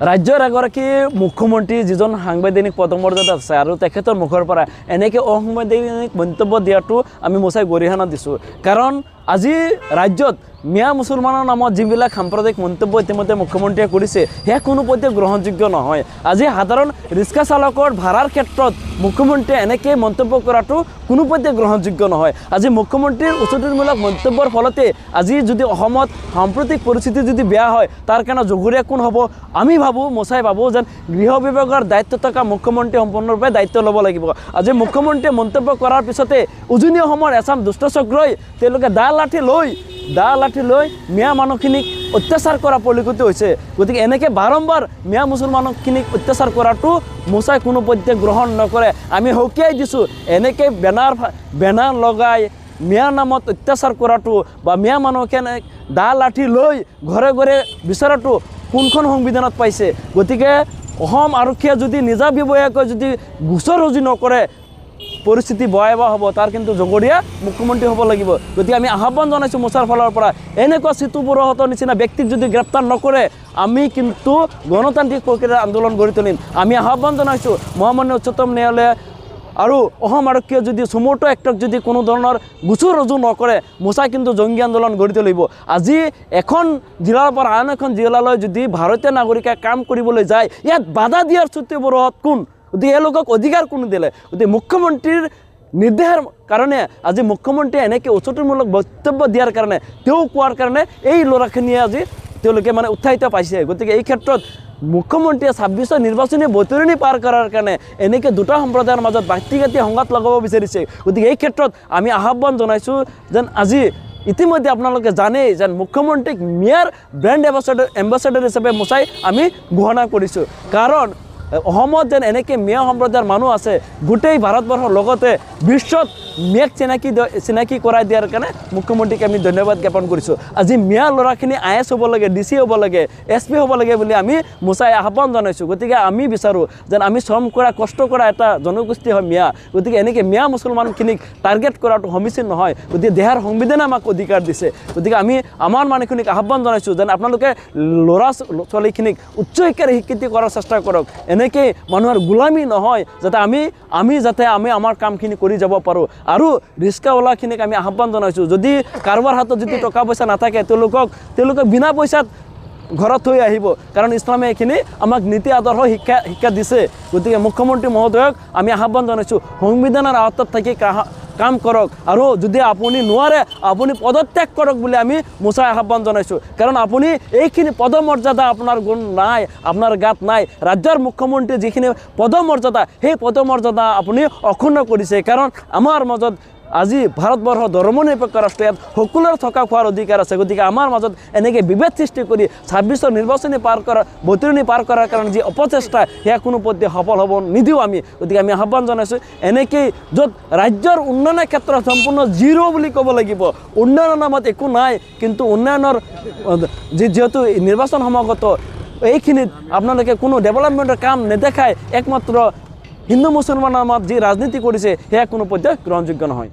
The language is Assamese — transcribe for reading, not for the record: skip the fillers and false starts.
ৰাজ্যৰ এগৰাকী মুখ্যমন্ত্ৰী যিজন সাংবিধানিক পদমৰ্যাদা আছে আৰু তেখেতৰ মুখৰ পৰা এনেকৈ অসাংবিধানিক মন্তব্য দিয়াটো আমি মোচাই গৰিহণা দিছোঁ। কাৰণ আজি ৰাজ্যত মিয়া মুছলমানৰ নামত যিবিলাক সাম্প্ৰদায়িক মন্তব্য ইতিমধ্যে মুখ্যমন্ত্ৰীয়ে কৰিছে সেয়া কোনোপধ্যে গ্ৰহণযোগ্য নহয়। আজি সাধাৰণ ৰিক্সা চালকৰ ভাড়াৰ ক্ষেত্ৰত মুখ্যমন্ত্ৰীয়ে এনেকৈ মন্তব্য কৰাটো কোনোপধ্যে গ্ৰহণযোগ্য নহয়। আজি মুখ্যমন্ত্ৰীৰ উচতনিমূলক মন্তব্যৰ ফলতে আজি যদি অসমত সাম্প্ৰতিক পৰিস্থিতি যদি বেয়া হয় তাৰ কাৰণে জগৰীয়া কোন হ'ব? আমি ভাবোঁ, মোচাই ভাবোঁ যেন গৃহ বিভাগৰ দায়িত্ব থকা মুখ্যমন্ত্ৰী সম্পূৰ্ণৰূপে দায়িত্ব ল'ব লাগিব। আজি মুখ্যমন্ত্ৰীয়ে মন্তব্য কৰাৰ পিছতে উজনি অসমৰ এচাম দুষ্টচক্ৰই তেওঁলোকে দা লাঠি লৈ মিয়া মানুহখিনিক অত্যাচাৰ কৰা পৰিলক্ষিত হৈছে। গতিকে এনেকৈ বাৰম্বাৰ মিয়া মুছলমানখিনিক অত্যাচাৰ কৰাটো মোচাই কোনোপধ্যে গ্ৰহণ নকৰে। আমি সকীয়াই দিছোঁ, এনেকৈ বেনাৰ লগাই মিয়াৰ নামত অত্যাচাৰ কৰাটো বা মিয়া মানুহখিনিক দা লাঠি লৈ ঘৰে ঘৰে বিচৰাটো কোনখন সংবিধানত পাইছে? গতিকে অসম আৰক্ষীয়ে যদি নিজাববীয়াকৈ যদি গোচৰ ৰুজু নকৰে পৰিস্থিতি ভয়াৱহ হ'ব, তাৰ কিন্তু জগৰীয়া মুখ্যমন্ত্ৰী হ'ব লাগিব। গতিকে আমি আহ্বান জনাইছোঁ মোচাৰ ফালৰ পৰা, এনেকুৱা চিতু বৰুৱাহঁতৰ নিচিনা ব্যক্তিক যদি গ্ৰেপ্তাৰ নকৰে আমি কিন্তু গণতান্ত্ৰিক প্ৰক্ৰিয়াৰ আন্দোলন গঢ়ি তুলিম। আমি আহ্বান জনাইছোঁ মহামান্য উচ্চতম ন্যায়ালয়ে আৰু অসম আৰক্ষীয়ে যদি চমুটো এক্টক যদি কোনো ধৰণৰ গোচৰ ৰুজু নকৰে মোচাই কিন্তু জংগী আন্দোলন গঢ়ি তুলিব। আজি এখন জিলাৰ পৰা আন এখন জিলালৈ যদি ভাৰতীয় নাগৰিকে কাম কৰিবলৈ যায় ইয়াত বাধা দিয়াৰ চিতু বৰুৱাহঁত কোন? গতিকে এওঁলোকক অধিকাৰ কোনো দিলে? গতিকে মুখ্যমন্ত্ৰীৰ নিৰ্দেশৰ কাৰণে আজি মুখ্যমন্ত্ৰীয়ে এনেকৈ উচতনিমূলক বক্তব্য দিয়াৰ কাৰণে তেওঁ কোৱাৰ কাৰণে এই ল'ৰাখিনিয়ে আজি তেওঁলোকে উৎসাহিত পাইছে। গতিকে এই ক্ষেত্ৰত মুখ্যমন্ত্ৰীয়ে 26ৰ নিৰ্বাচনী বতৰণি পাৰ কৰাৰ কাৰণে এনেকৈ দুটা সম্প্ৰদায়ৰ মাজত ব্যক্তিগত সংঘাত লগাব বিচাৰিছে। গতিকে এই ক্ষেত্ৰত আমি আহ্বান জনাইছোঁ যেন আজি ইতিমধ্যে আপোনালোকে জানেই যেন মুখ্যমন্ত্ৰীক মিয়াৰ ব্ৰেণ্ড এম্বাচাডৰ হিচাপে মোচাই আমি ঘোষণা কৰিছোঁ। কাৰণ অসমত যেন এনেকৈ মিয়া সম্প্ৰদায়ৰ মানুহ আছে গোটেই ভাৰতবৰ্ষৰ লগতে বিশ্বত মিয়াক চিনাকি কৰাই দিয়াৰ কাৰণে মুখ্যমন্ত্ৰীক আমি ধন্যবাদ জ্ঞাপন কৰিছোঁ। আজি মিয়া ল'ৰাখিনি IAS হ'ব লাগে, DC হ'ব লাগে, SP হ'ব লাগে বুলি আমি মোচাই আহ্বান জনাইছোঁ। গতিকে আমি বিচাৰোঁ যেন আমি শ্ৰম কৰা কষ্ট কৰা এটা জনগোষ্ঠী হয় মিয়া। গতিকে এনেকৈ মিয়া মুছলমানখিনিক টাৰ্গেট কৰাটো সমীচীন নহয়। গতিকে দেশৰ সংবিধানে আমাক অধিকাৰ দিছে। গতিকে আমি আমাৰ মানুহখিনিক আহ্বান জনাইছোঁ যেন আপোনালোকে ল'ৰা ছোৱালীখিনিক উচ্চ শিক্ষাৰে শিক্ষিত কৰাৰ চেষ্টা কৰক। এনেকৈ মানুহৰ গোলামী নহয়, যাতে আমি আমাৰ কামখিনি কৰি যাব পাৰোঁ। আৰু ৰিক্সাৱালাখিনিক আমি আহ্বান জনাইছোঁ যদি কাৰোবাৰ হাতত যদি টকা পইচা নাথাকে তেওঁলোকক বিনা পইচাত ঘৰত থৈ আহিব। কাৰণ ইছলামে এইখিনি আমাক নীতি আদৰ্শ শিক্ষা দিছে। গতিকে মুখ্যমন্ত্ৰী মহোদয়ক আমি আহ্বান জনাইছোঁ সংবিধানৰ আওতাত থাকি কাম কৰক, আৰু যদি আপুনি নোৱাৰে আপুনি পদত্যাগ কৰক বুলি আমি মোচাই আহ্বান জনাইছোঁ। কাৰণ আপুনি এইখিনি পদমৰ্যাদা আপোনাৰ গুণ নাই, আপোনাৰ গাত নাই। ৰাজ্যৰ মুখ্যমন্ত্ৰী যিখিনি পদমৰ্যাদা সেই পদমৰ্যাদা আপুনি অক্ষুণ্ণ কৰিছে। কাৰণ আমাৰ মাজত আজি ভাৰতবৰ্ষ ধৰ্মনিৰপেক্ষ ৰাষ্ট্ৰ, ইয়াত সকলোৰে থকা খোৱাৰ অধিকাৰ আছে। গতিকে আমাৰ মাজত এনেকৈ বিভেদ সৃষ্টি কৰি 26ৰ নিৰ্বাচনী বতৰণি পাৰ কৰাৰ কাৰণে যি অপচেষ্টা সেয়া কোনোপধ্যে সফল হ'ব নিদিওঁ আমি। গতিকে আমি আহ্বান জনাইছোঁ এনেকৈ য'ত ৰাজ্যৰ উন্নয়নৰ ক্ষেত্ৰত সম্পূৰ্ণ জিৰ' বুলি ক'ব লাগিব, উন্নয়নৰ নামত একো নাই, কিন্তু উন্নয়নৰ যিহেতু নিৰ্বাচন সমাগত এইখিনিত আপোনালোকে কোনো ডেভেলপমেণ্টৰ কাম নেদেখায় একমাত্ৰ হিন্দু মুছলমানৰ নামত যি ৰাজনীতি কৰিছে সেয়া কোনোপধ্যে গ্ৰহণযোগ্য নহয়।